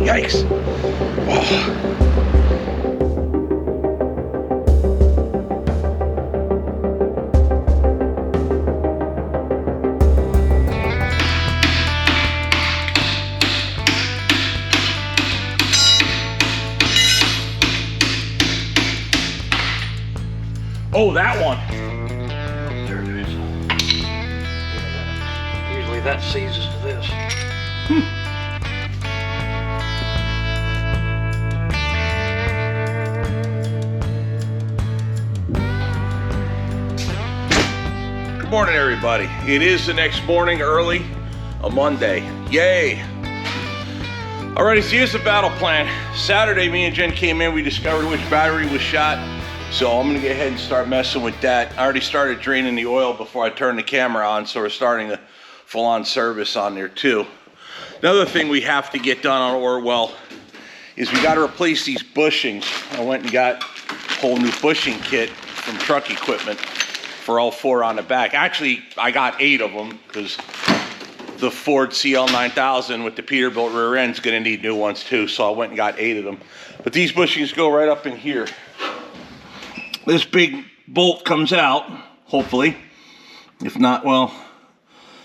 Yikes. Oh. Oh, that one. There it is. Usually that seizes to this. Good morning, everybody. It is the next morning, early, a Monday. Yay. Alrighty, so here's the battle plan. Saturday, me and Jen came in. We discovered which battery was shot. So I'm gonna go ahead and start messing with that. I already started draining the oil before I turned the camera on, so we're starting a full-on service on there too. Another thing we have to get done on Orwell is we gotta replace these bushings. I went and got a whole new bushing kit from Truck Equipment for all 4 on the back. Actually, I got 8 of them because the Ford CL9000 with the Peterbilt rear end is gonna need new ones too, so I went and got 8 of them. But these bushings go right up in here. This big bolt comes out, hopefully. If not, well,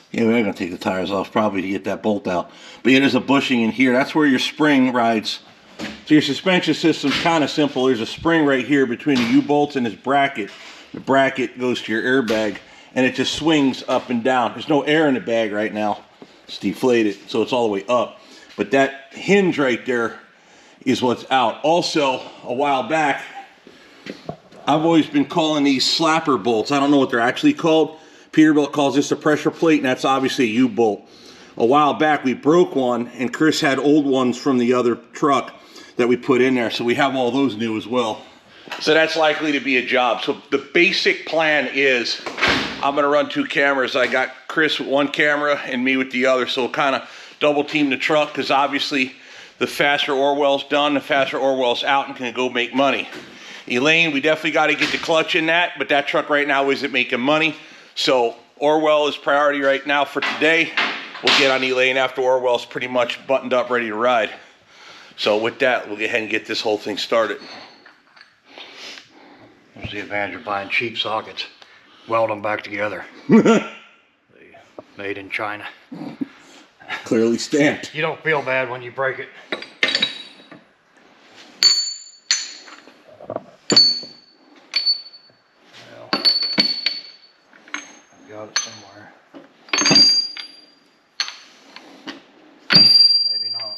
yeah, we're gonna take the tires off probably to get that bolt out. But yeah, there's a bushing in here. That's where your spring rides. So your suspension system's kind of simple. There's a spring right here between the U-bolts and this bracket. The bracket goes to your airbag, and it just swings up and down. There's no air in the bag right now. It's deflated, so it's all the way up. But that hinge right there is what's out. Also, a while back, I've always been calling these slapper bolts. I don't know what they're actually called. Peterbilt calls this a pressure plate, and that's obviously a U-bolt. A while back, we broke one, and Chris had old ones from the other truck that we put in there, so we have all those new as well. So that's likely to be a job. So the basic plan is I'm gonna run 2 cameras. I got Chris with 1 camera and me with the other, so we'll kind of double team the truck, because obviously the faster Orwell's done, the faster Orwell's out and can go make money. Elaine, we definitely got to get the clutch in that, but that truck right now isn't making money. So Orwell is priority right now for today. We'll get on Elaine after Orwell's pretty much buttoned up, ready to ride. So with that, we'll go ahead and get this whole thing started. There's the advantage of buying cheap sockets. Weld them back together. Made in China. Clearly stamped. You don't feel bad when you break it. Got it somewhere. Maybe not.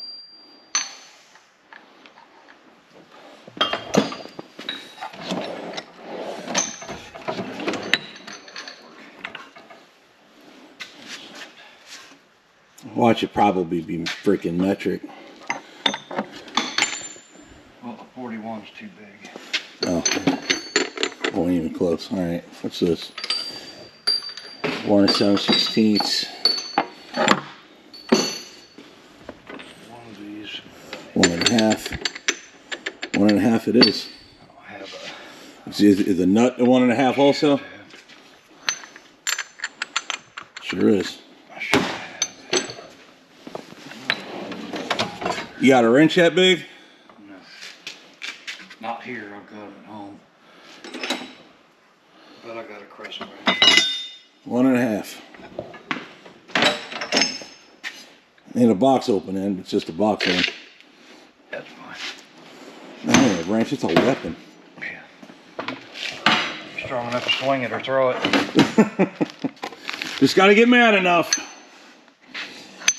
Watch it probably be freaking metric. Well, the 41's too big. Oh, wasn't even close. All right, what's this? 1 7/16. One of these. 1 1/2. 1 1/2 it is. I have a. Is the nut a 1 1/2 also? Sure is. I should have. You got a wrench that big? No. Not here. I've got it at home. But I got a crescent wrench. 1 1/2. Ain't a box open end, it's just a box end. That's fine. That ain't a wrench, it's a weapon. Yeah. You're strong enough to swing it or throw it. Just gotta get mad enough.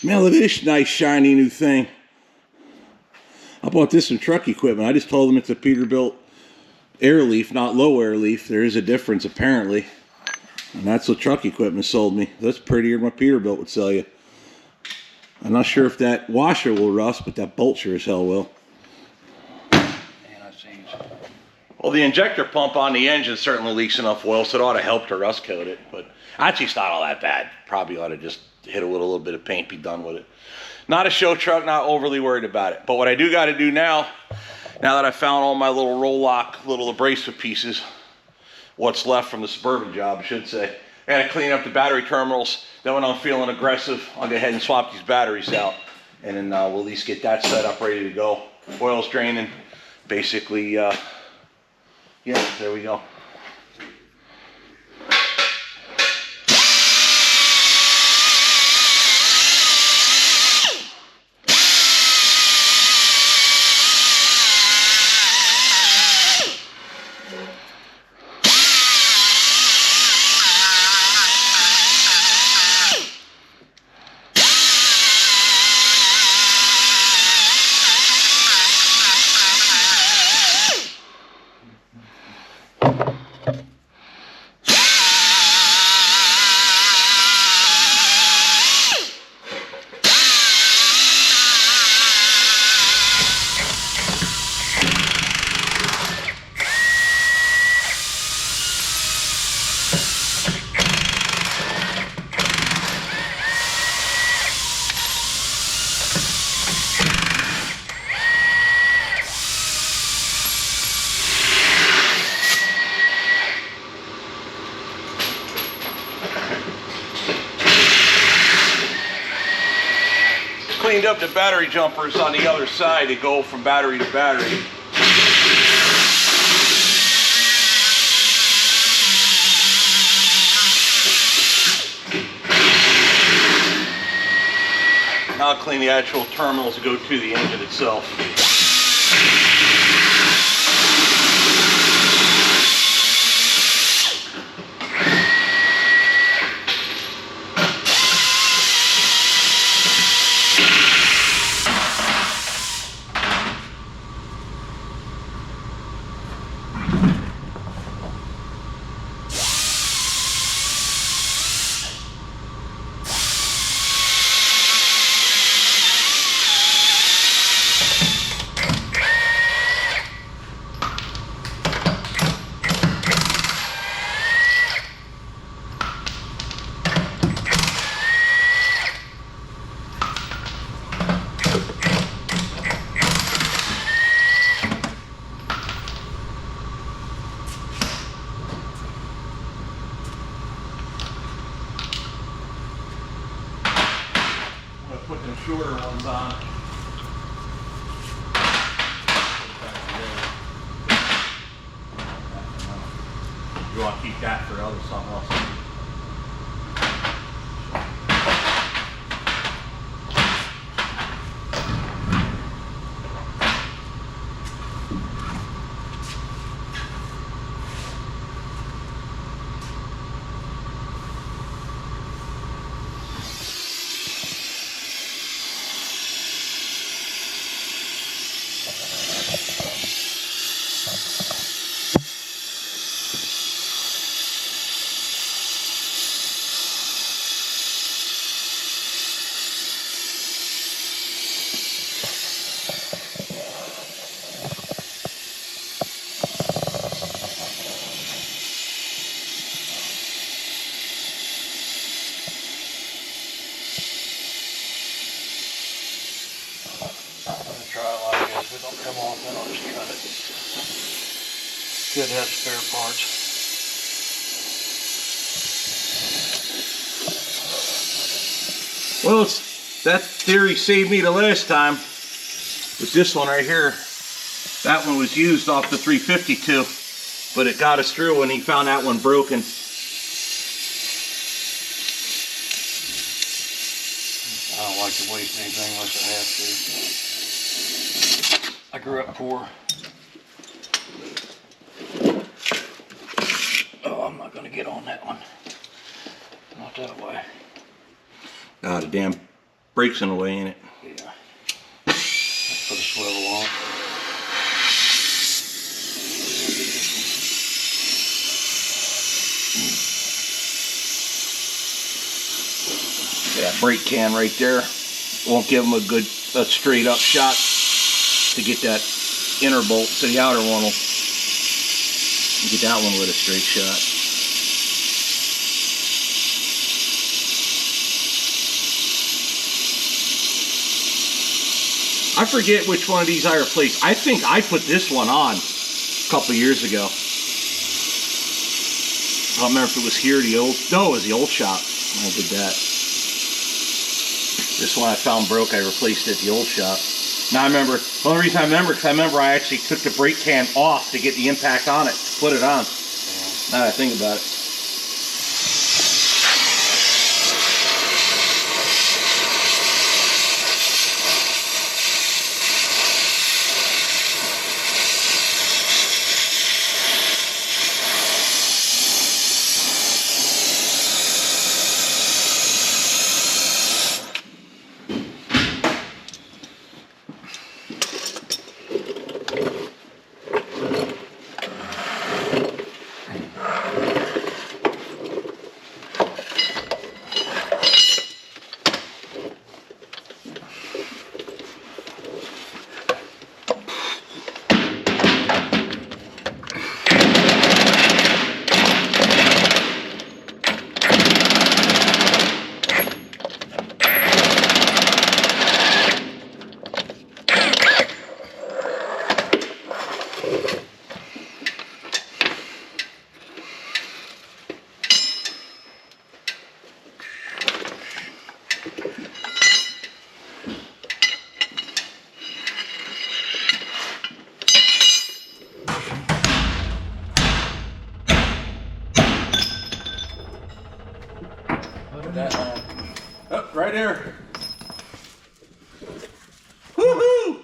Man, look at this nice shiny new thing. I bought this from Truck Equipment. I just told them it's a Peterbilt air leaf, not low air leaf. There is a difference apparently. And that's what Truck Equipment sold me. That's prettier than what Peterbilt would sell you. I'm not sure if that washer will rust, but that bolt sure as hell will. Man, that seems. Well, the injector pump on the engine certainly leaks enough oil, so it ought to help to rust coat it. But actually, it's not all that bad. Probably ought to just hit it with a little bit of paint, be done with it. Not a show truck, not overly worried about it. But what I do got to do now that I found all my little roll lock, little abrasive pieces, what's left from the Suburban job, I should say. I gotta clean up the battery terminals. Then when I'm feeling aggressive, I'll go ahead and swap these batteries out and then we'll at least get that set up, ready to go. Oil's draining, basically. Yeah, there we go. Cleaned up the battery jumpers on the other side to go from battery to battery. Now I'll clean the actual terminals that go to the engine itself. Put them shorter ones on. You want to keep that for other something else. If it don't come off, then I'll just cut it. Good to have spare parts. Well, that theory saved me the last time. With this one right here. That one was used off the 352, but it got us through when he found that one broken. I don't like to waste anything unless I have to. I grew up poor. Oh, I'm not gonna get on that one. Not that way. Ah, the damn brake's in the way, ain't it? Yeah. Let's put a swivel on. That brake can right there won't give them a good, straight up shot to get that inner bolt, so the outer one will get that one with a straight shot. I forget which one of these I replaced. I think I put this one on a couple years ago. I don't remember if it was here, the old, no, it was the old shop. I did that. This one I found broke. I replaced it at the old shop. Now I remember, the only reason I remember, because I remember I actually took the brake can off to get the impact on it, to put it on. Now that I think about it. That line. Oh, right there. Woohoo!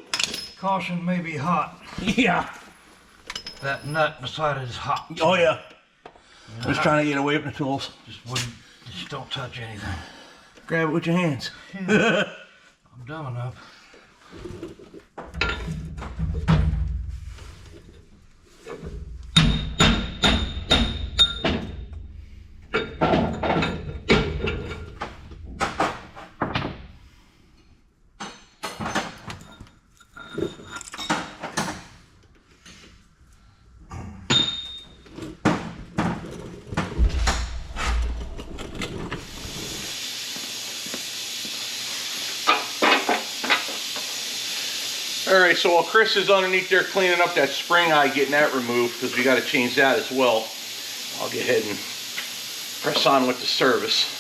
Caution may be hot. Yeah. That nut beside it is hot. Oh yeah. Just trying to get away from the tools. Just don't touch anything. Grab it with your hands. Yeah. I'm dumb enough. Alright, so while Chris is underneath there cleaning up that spring eye, getting that removed, because we got to change that as well, I'll get ahead and press on with the service.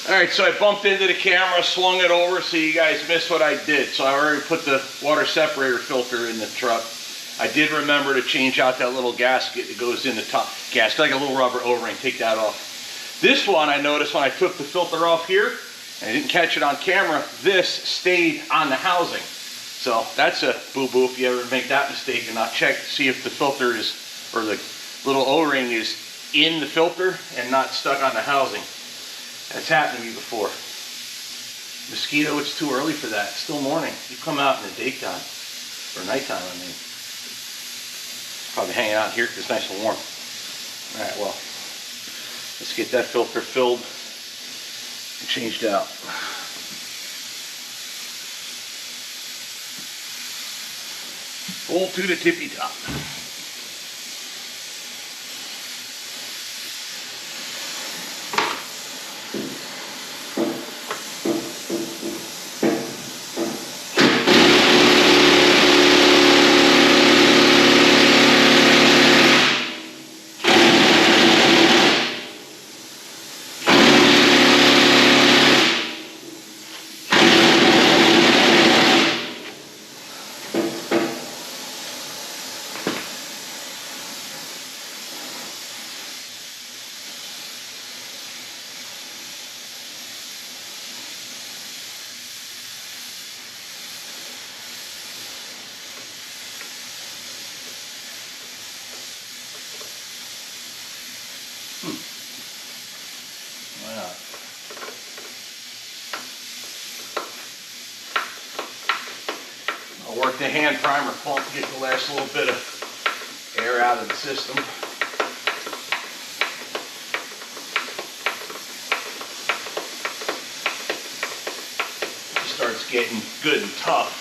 All right, so I bumped into the camera, swung it over so you guys missed what I did. So I already put the water separator filter in the truck. I did remember to change out that little gasket that goes in the top. Gasket, like a little rubber O-ring, take that off. This one I noticed when I took the filter off here, and I didn't catch it on camera, this stayed on the housing. So that's a boo-boo if you ever make that mistake and not check to see if the filter is, or the little O-ring is in the filter and not stuck on the housing. That's happened to me before. Mosquito, it's too early for that. It's still morning. You come out in the daytime, or nighttime, I mean. Probably hanging out here because it's nice and warm. All right, well, let's get that filter filled and changed out. Full to the tippy top. Wow. I'll work the hand primer pump to get the last little bit of air out of the system. It starts getting good and tough.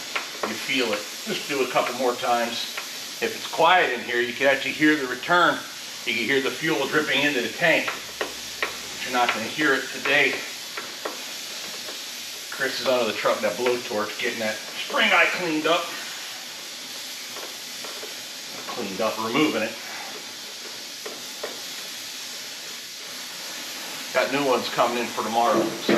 You feel it. Just do a couple more times. If it's quiet in here, you can actually hear the return. You can hear the fuel dripping into the tank. But you're not going to hear it today. Chris is out of the truck, that blowtorch, getting that spring eye cleaned up. Removing it. Got new ones coming in for tomorrow, so.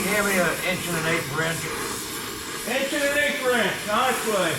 Hand me an 1 1/8 wrench. 1 1/8 wrench, nice way.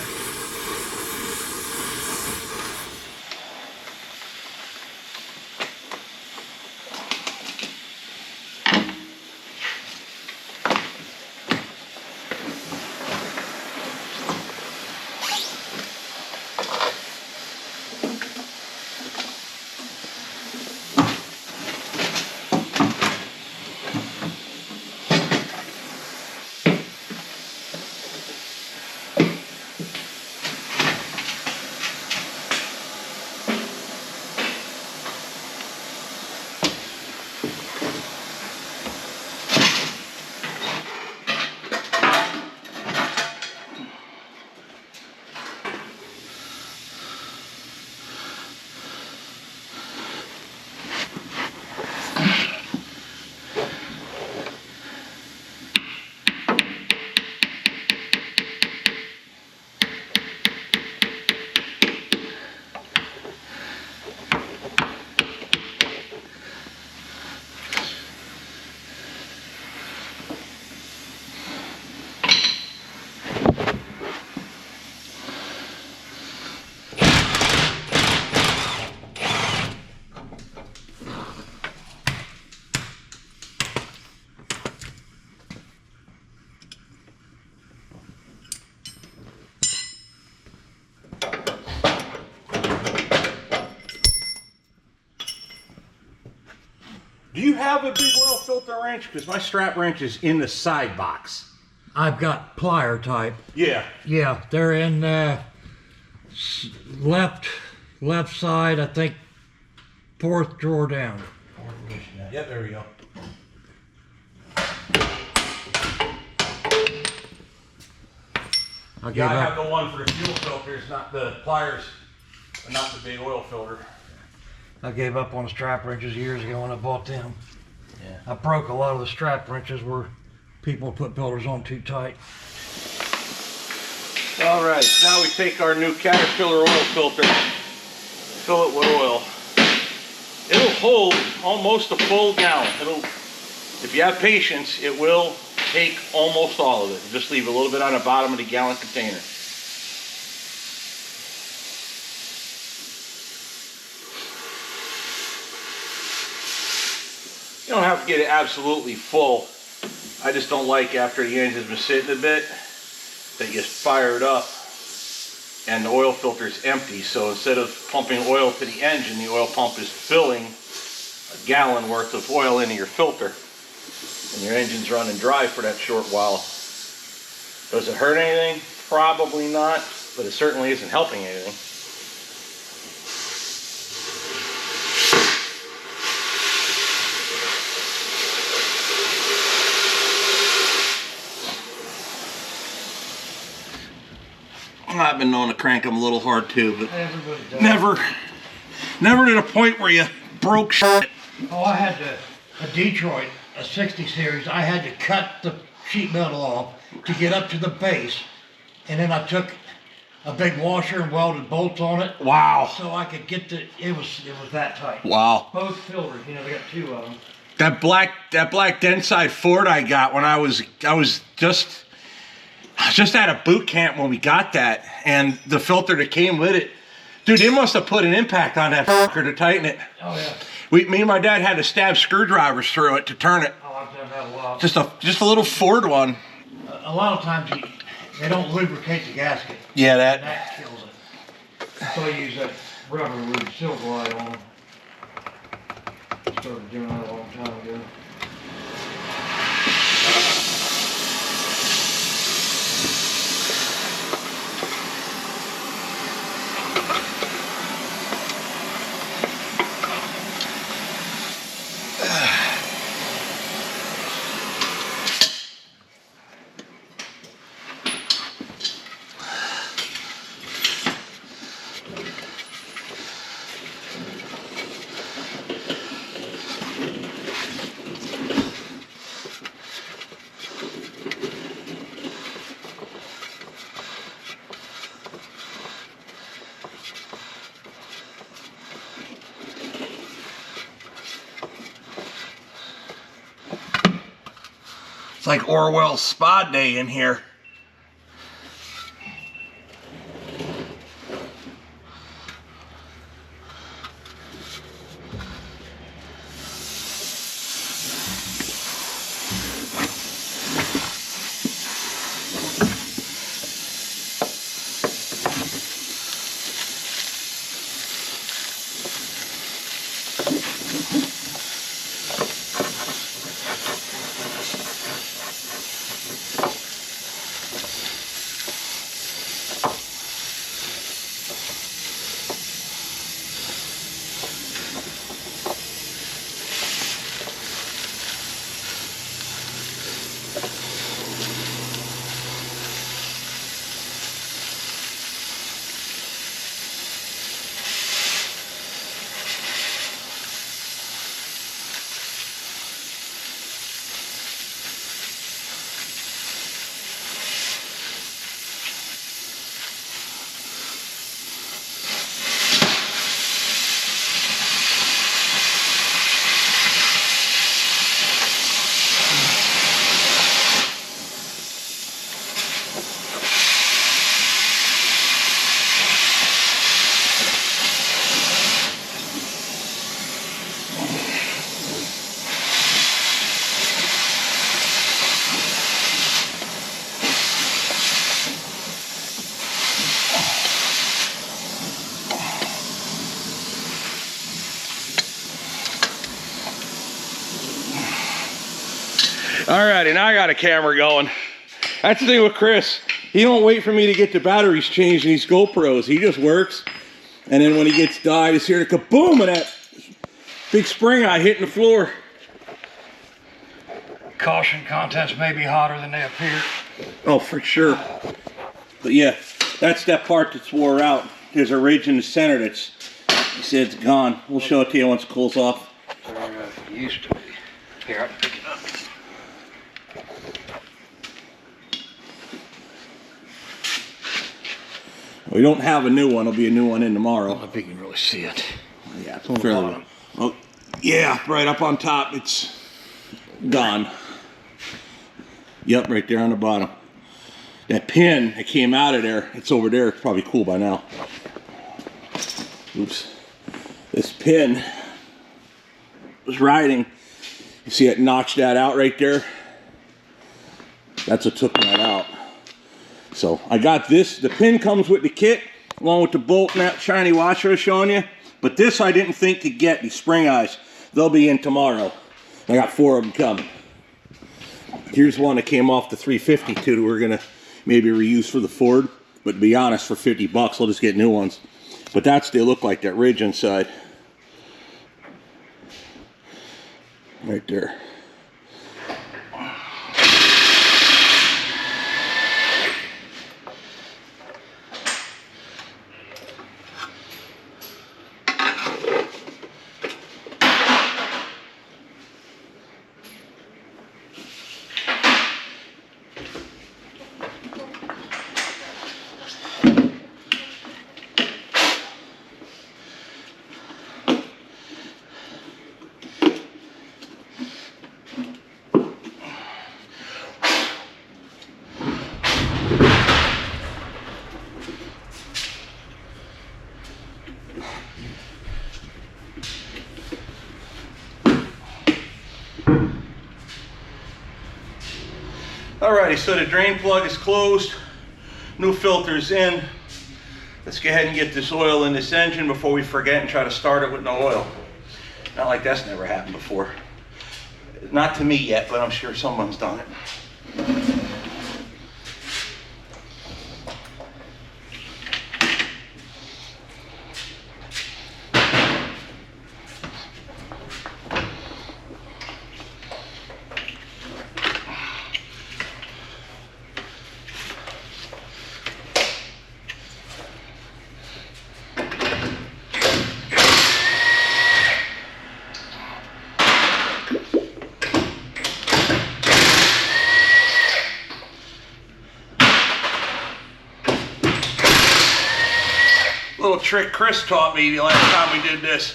have a big oil filter wrench? Because my strap wrench is in the side box. I've got plier type. Yeah. Yeah, they're in left side, I think, fourth drawer down. Yep, there we go. I Yeah, I have the one for the fuel filters, not the pliers, not the big oil filter. I gave up on the strap wrenches years ago when I bought them. Yeah. I broke a lot of the strap wrenches where people put filters on too tight. All right, now we take our new Caterpillar oil filter, fill it with oil. It'll hold almost a full gallon. If you have patience, it will take almost all of it. Just leave a little bit on the bottom of the gallon container. You don't have to get it absolutely full. I just don't like after the engine's been sitting a bit that you fire it up and the oil filter is empty. So instead of pumping oil to the engine, the oil pump is filling a gallon worth of oil into your filter. And your engine's running dry for that short while. Does it hurt anything? Probably not, but it certainly isn't helping anything. I've been known to crank them a little hard too, but never to the point where you broke shit. Oh, I had a Detroit, a 60 series. I had to cut the sheet metal off to get up to the base, and then I took a big washer and welded bolts on it. Wow. So I could get it was that tight. Wow. Both filters, they got two of them. That black Denside Ford I got when I was just at a boot camp when we got that, and the filter that came with it, dude, they must have put an impact on that fucker to tighten it. Oh yeah. Me and my dad had to stab screwdrivers through it to turn it. Oh, I've done that a lot. Just a little Ford one. A lot of times they don't lubricate the gasket. Yeah, And that kills it. So I use that rubber with Silverlight on. Started doing that a long time ago. It's like Orwell's spa day in here. Alrighty, now I got a camera going. That's the thing with Chris. He don't wait for me to get the batteries changed in these GoPros. He just works. And then when he gets done, I just hear the kaboom of that big spring eye hitting the floor. Caution contents may be hotter than they appear. Oh, for sure. But yeah, that's that part that's wore out. There's a ridge in the center that's, he said it's gone. We'll show it to you once it cools off. It used to be. Here, I can pick it up. We don't have a new one. There'll be a new one in tomorrow. I don't know if you can really see it. Yeah, it's on the fairly bottom. well. Yeah, right up on top. It's gone. Yep, right there on the bottom. That pin that came out of there, it's over there. It's probably cool by now. Oops. This pin was riding. You see it notched that out right there? That's what took that out. So I got this. The pin comes with the kit, along with the bolt and that shiny washer I was showing you. But this I didn't think to get, these spring eyes. They'll be in tomorrow. I got 4 of them coming. Here's one that came off the 352 that we're gonna maybe reuse for the Ford. But to be honest, for 50 bucks, I'll just get new ones. But that's, they look like that ridge inside. Right there. Alrighty, so the drain plug is closed. New filter's in. Let's go ahead and get this oil in this engine before we forget and try to start it with no oil. Not like that's never happened before. Not to me yet, but I'm sure someone's done it. Little trick Chris taught me the last time we did this.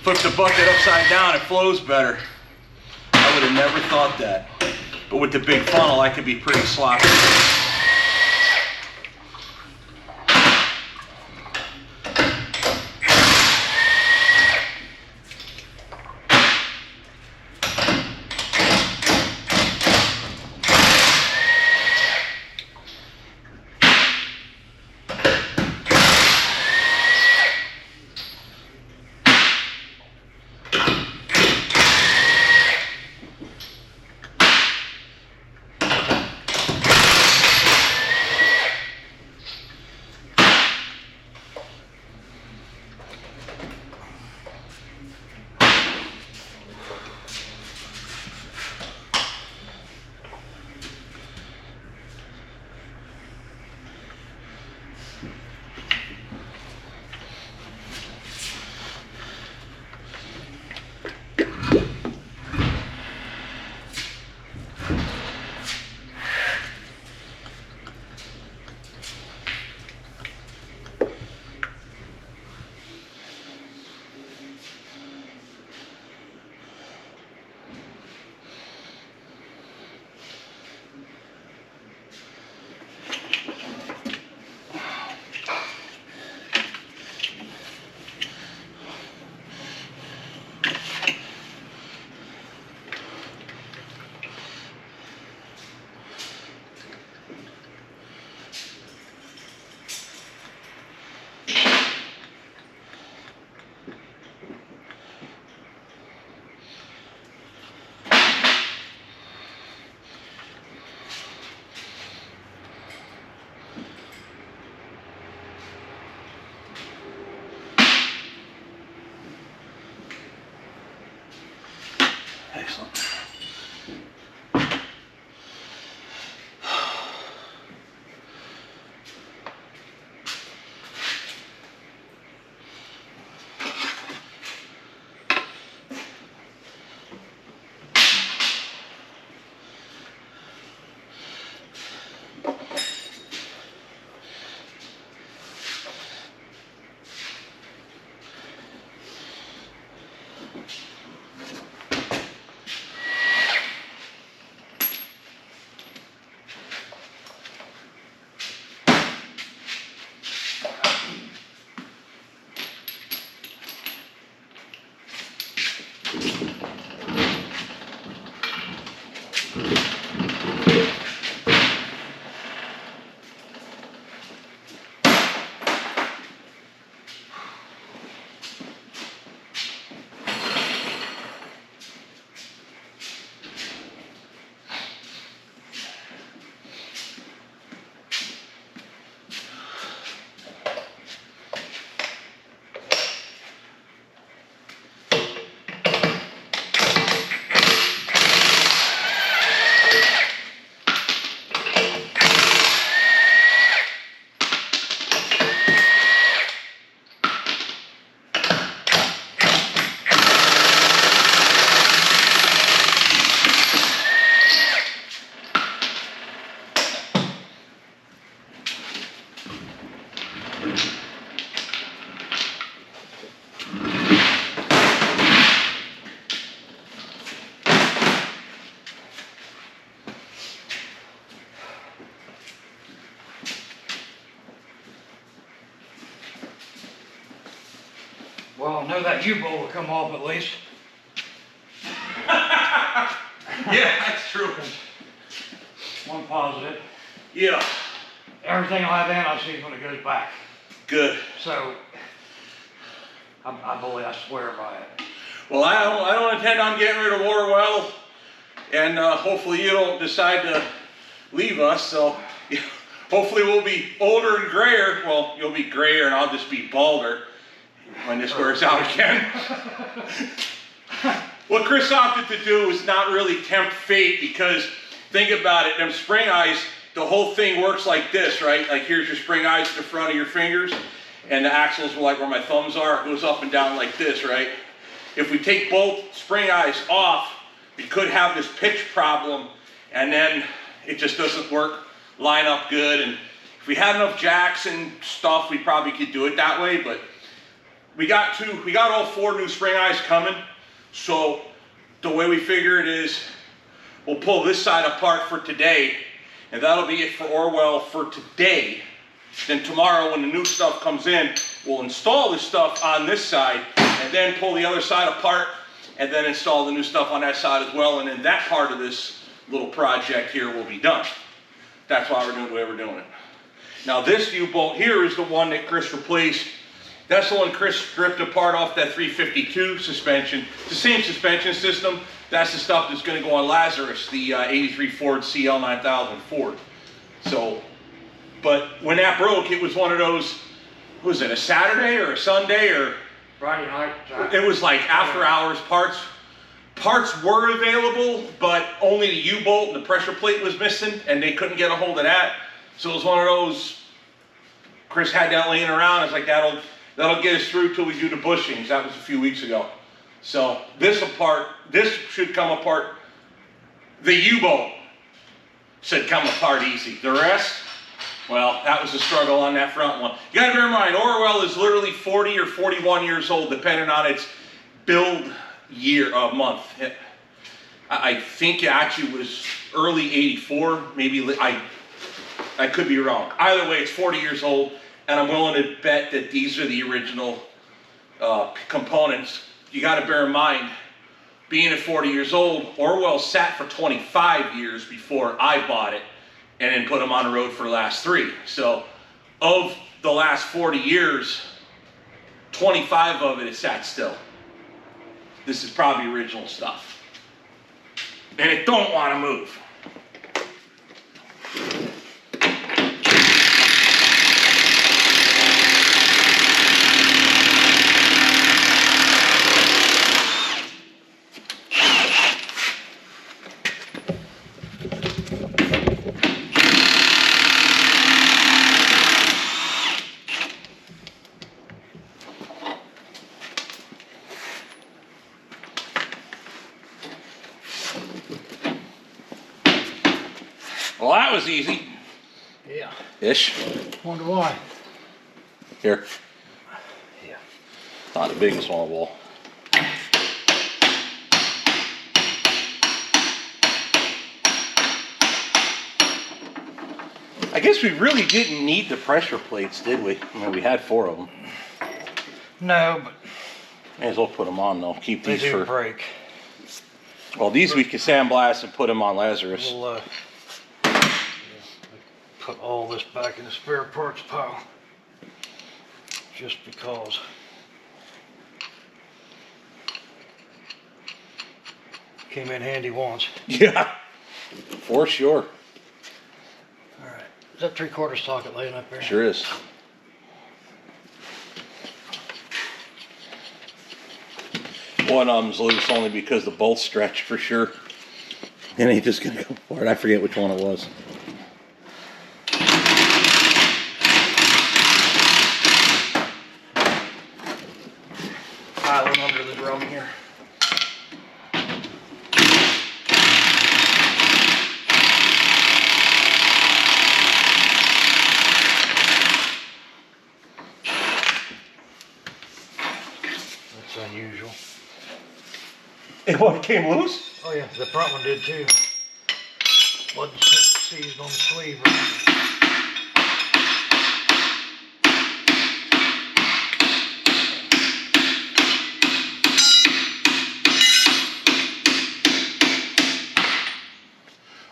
Flip the bucket upside down, it flows better. I would have never thought that. But with the big funnel, I could be pretty sloppy. Well, I know that U-bolt will come off at least. Yeah, that's true. One positive. Yeah. Everything will have anti-seize when it goes back. Good. So, I believe, I swear by it. Well, I don't intend on getting rid of Orwell, and hopefully you don't decide to leave us. So hopefully we'll be older and grayer. Well, you'll be grayer and I'll just be balder when this wears out again. What Chris opted to do is not really tempt fate, because think about it, them spring eyes, the whole thing works like this, right? Like here's your spring eyes at the front of your fingers, and the axles are like where my thumbs are. It goes up and down like this, right? If we take both spring eyes off, we could have this pitch problem, and then it just doesn't line up good. And if we had enough jacks and stuff, we probably could do it that way, but we got all 4 new spring eyes coming. So the way we figure it is, we'll pull this side apart for today, and that'll be it for Orwell for today. Then tomorrow when the new stuff comes in, we'll install this stuff on this side, and then pull the other side apart, and then install the new stuff on that side as well, and then that part of this little project here will be done. That's why we're doing the way we're doing it. Now this U-bolt here is the one that Chris replaced. That's the one Chris stripped apart off that 352 suspension. It's the same suspension system. That's the stuff that's going to go on Lazarus, the 83 Ford CL9000 Ford. So, but when that broke, it was one of those, was it a Saturday or a Sunday or? Friday night. It was like after hours parts. Parts were available, but only the U-bolt and the pressure plate was missing, and they couldn't get a hold of that. So it was one of those, Chris had that laying around. It's like, that'll get us through till we do the bushings. That was a few weeks ago. So this should come apart. The U-bolt should come apart easy. The rest, well, that was a struggle on that front one. You gotta bear in mind, Orwell is literally 40 or 41 years old, depending on its build month. I think it actually was early 84, maybe, I could be wrong. Either way, it's 40 years old, and I'm willing to bet that these are the original components. You gotta bear in mind, being at 40 years old, Orwell sat for 25 years before I bought it, and then put them on the road for the last 3. So, of the last 40 years, 25 of it is sat still. This is probably original stuff. And it don't want to move. Well, that was easy. Yeah. Ish. Wonder why. Here. Yeah. Not the biggest one of all. I guess we really didn't need the pressure plates, did we? I mean, we had 4 of them. No, but May as well put them on though. Keep they these do for. break. Well, these we can sandblast and put them on Lazarus. We'll put all this back in the spare parts pile. Just because. Came in handy once. Yeah, for sure. Alright. Is that 3/4 socket laying up there? Sure is. One of them's loose only because the bolts stretch for sure. And ain't just gonna go for it. I forget which one it was. Piling under the drum here. That's unusual. It came loose? Oh yeah, the front one did too. Wasn't seized on the sleeve. Right?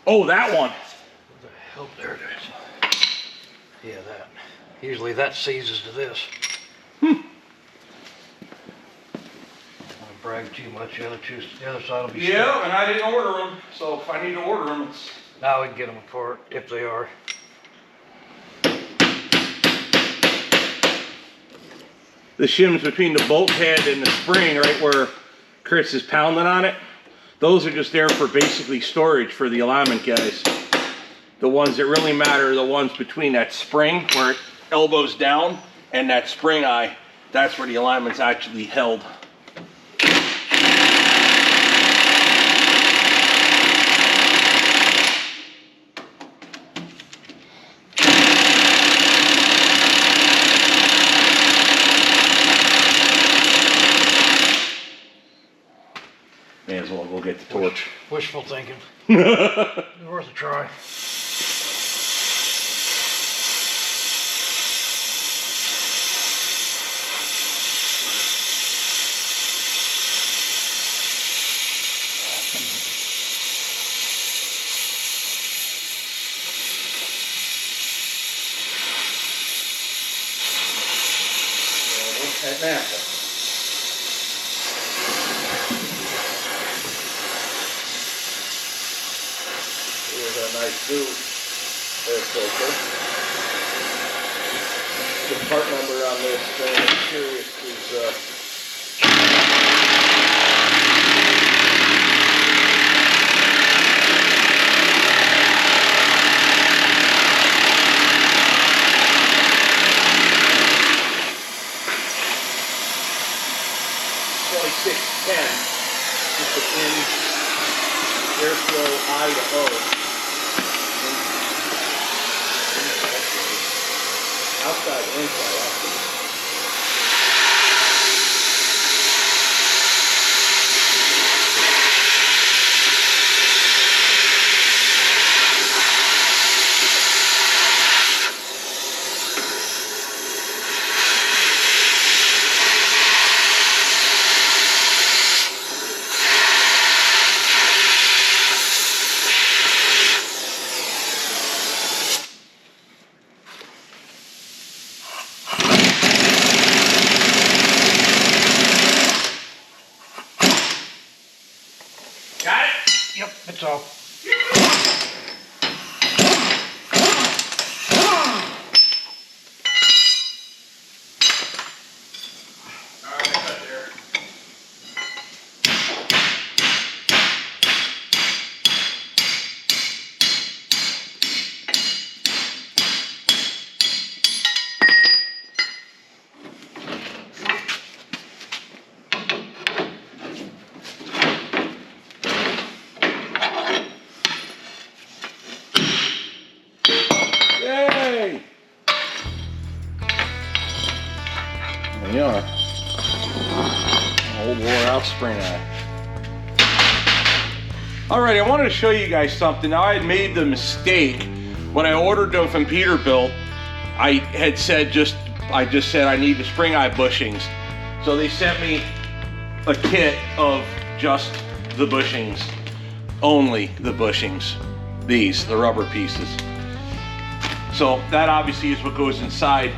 Oh, that one. What the hell, there it is. Yeah, that. Usually that seizes to this. I don't brag too much, the other side will be Yeah, stuck. and I didn't order them, so if I need to order them, it's... Now we can get them apart, if they are. The shims between the bolt head and the spring, right where Chris is pounding on it, those are just there for basically storage for the alignment guys. The ones that really matter are the ones between that spring where it elbows down and that spring eye. That's where the alignment's actually held. May as well go get the torch. Wishful thinking. Worth a try. At Naval. Here's a nice new air filter. The part number on this thing, I'm curious, is 2610. Just put in airflow I to O. Outside and inside, actually. Got it? Yep, that's all. Alright, cut there. Yay! There you are. Old wore out spring eye. Alright, I wanted to show you guys something. Now, I had made the mistake when I ordered them from Peterbilt. I had said I just said I need the spring eye bushings. So they sent me a kit of just the bushings. Only the bushings. These, the rubber pieces. So that obviously is what goes inside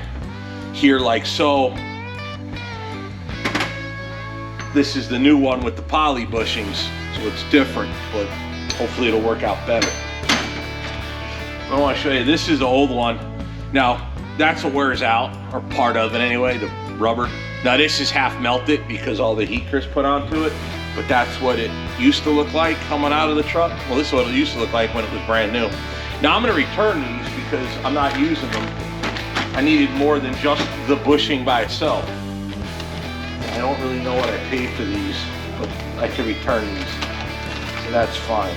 here like so. This is the new one with the poly bushings, so it's different, but hopefully it'll work out better. I want to show you, this is the old one. Now, that's what wears out, or part of it anyway, the rubber. Now this is half melted because all the heat Chris put onto it, but that's what it used to look like coming out of the truck. Well, this is what it used to look like when it was brand new. Now I'm gonna return these because I'm not using them. I needed more than just the bushing by itself. I don't really know what I paid for these, but I can return these, so that's fine.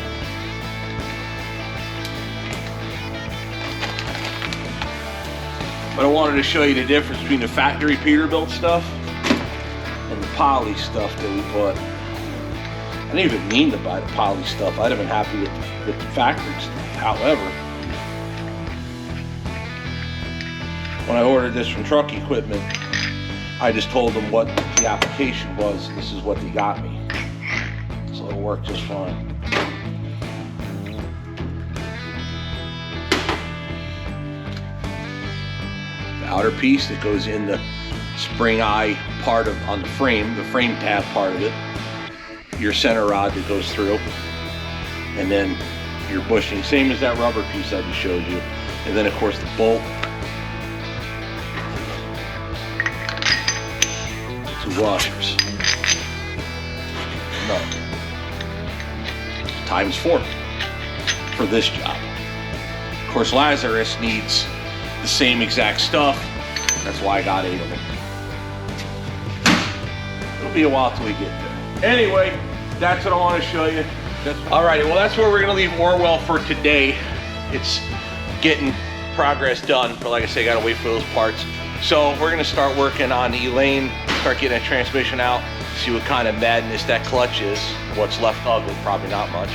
But I wanted to show you the difference between the factory Peterbilt stuff and the poly stuff that we bought. I didn't even mean to buy the poly stuff. I'd have been happy with the factory stuff. However, when I ordered this from Truck Equipment, I just told them what the application was. This is what they got me. So it'll work just fine. outer piece that goes in the spring eye part of on the frame tab part of it, your center rod that goes through, and then your bushing, same as that rubber piece I just showed you, and then of course the bolt, 2 washers, no, times 4 for this job. Of course, Lazarus needs the same exact stuff. That's why I got 8 of them. It'll be a while till we get there. Anyway, that's what I want to show you. Alrighty, well that's where we're gonna leave Orwell for today. It's getting progress done, but like I say, gotta wait for those parts. So we're gonna start working on Elaine, start getting that transmission out, see what kind of madness that clutch is, what's left of it, probably not much.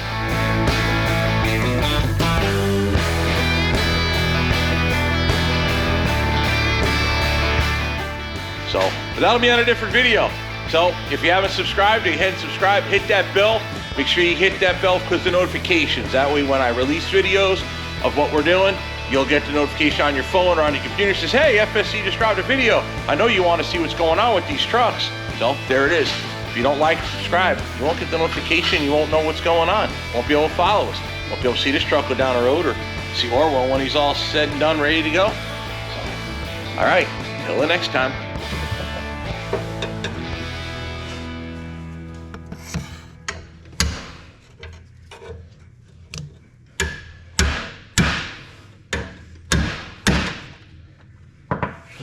So, but that'll be on a different video. So, if you haven't subscribed, go ahead and subscribe, hit that bell. Make sure you hit that bell because the notifications. That way when I release videos of what we're doing, you'll get the notification on your phone or on your computer. It says, hey, FSC just dropped a video. I know you want to see what's going on with these trucks. So, there it is. If you don't like, subscribe. You won't get the notification. You won't know what's going on. Won't be able to follow us. Won't be able to see this truck go down the road or see Orwell when he's all said and done, ready to go. So, all right, till the next time.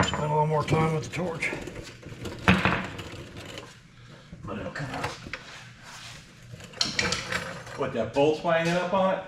Spend a little more time with the torch. But it'll come out. What, that bolt's lining up on it?